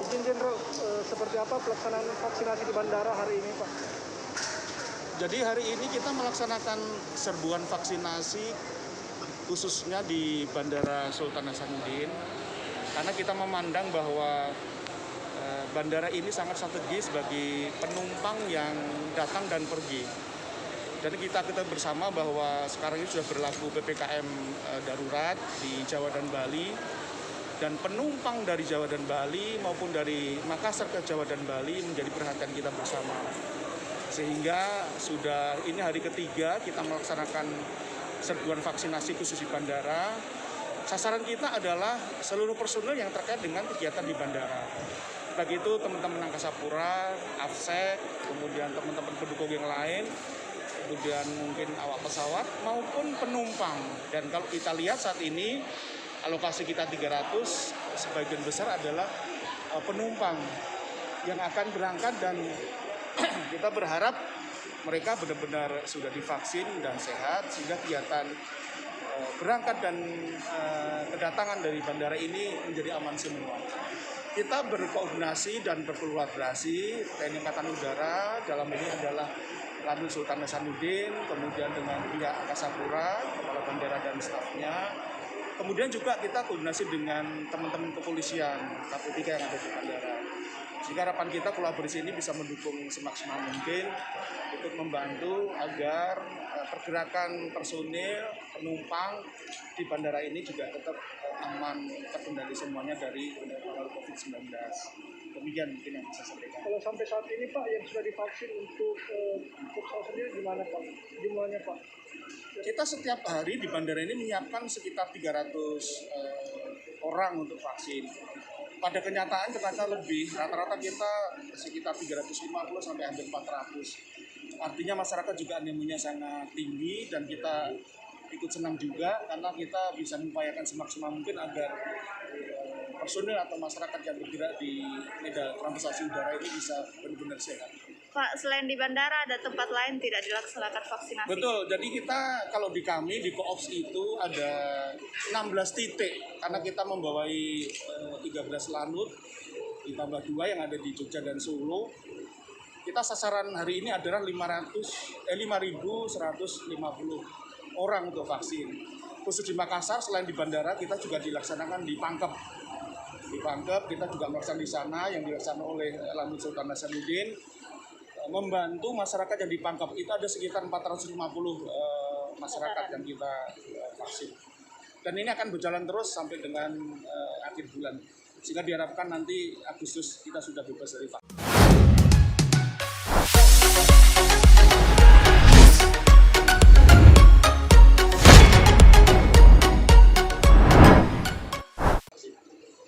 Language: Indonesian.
Izin Jenderal, seperti apa pelaksanaan vaksinasi di bandara hari ini, Pak? Jadi hari ini kita melaksanakan serbuan vaksinasi khususnya di Bandara Sultan Hasanuddin karena kita memandang bahwa bandara ini sangat strategis bagi penumpang yang datang dan pergi. Dan kita bersama bahwa sekarang ini sudah berlaku PPKM darurat di Jawa dan Bali, dan penumpang dari Jawa dan Bali maupun dari Makassar ke Jawa dan Bali menjadi perhatian kita bersama. Sehingga sudah ini hari ketiga kita melaksanakan serbuan vaksinasi khusus di bandara. Sasaran kita adalah seluruh personel yang terkait dengan kegiatan di bandara. Baik itu teman-teman Angkasa Pura, AFSEC, kemudian teman-teman pendukung yang lain, kemudian mungkin awak pesawat maupun penumpang. Dan kalau kita lihat saat ini alokasi kita 300, sebagian besar adalah penumpang yang akan berangkat, dan kita berharap mereka benar-benar sudah divaksin dan sehat sehingga kegiatan berangkat dan kedatangan dari bandara ini menjadi aman semua. Kita berkoordinasi dan berkolaborasi TNI Angkatan Udara, dalam ini adalah Lanut Sultan Hasanuddin, kemudian dengan pihak Angkasa Pura, kepala bandara dan stafnya. Kemudian juga kita koordinasi dengan teman-teman kepolisian, KP3 yang ada di bandara. Sehingga harapan kita kolaborasi ini bisa mendukung semaksimal mungkin untuk membantu agar pergerakan personil, penumpang di bandara ini juga tetap aman, terkendali semuanya dari penularan COVID-19. Demikian mungkin yang bisa saya sampaikan. Kalau sampai saat ini, Pak, yang sudah divaksin untuk futsal sendiri gimana, Pak? Jumlahnya, Pak? Kita setiap hari di bandara ini menyiapkan sekitar 300 orang untuk vaksin. Pada kenyataan ternyata lebih, rata-rata kita sekitar 350 sampai hampir 400. Artinya masyarakat juga animonya sangat tinggi, dan kita ikut senang juga karena kita bisa mengupayakan semaksimal mungkin agar personil atau masyarakat yang bergerak di medan transportasi udara ini bisa benar-benar sehat. Pak, selain di bandara ada tempat lain tidak dilaksanakan vaksinasi? Betul, jadi kita kalau di kami di Koops itu ada 16 titik karena kita membawai 13 lanut ditambah 2 yang ada di Jogja dan Solo. Kita sasaran hari ini adalah 5.150 orang untuk vaksin. Khusus di Makassar, selain di bandara, kita juga dilaksanakan di Pangkep. Di Pangkep kita juga melaksanakan di sana yang dilaksanakan oleh Lanut Sultan Hasanuddin. Membantu masyarakat yang di Pangkep itu ada sekitar 450 masyarakat yang kita vaksin. Dan ini akan berjalan terus sampai dengan akhir bulan. Sehingga diharapkan nanti Agustus kita sudah bebas dari vaksin.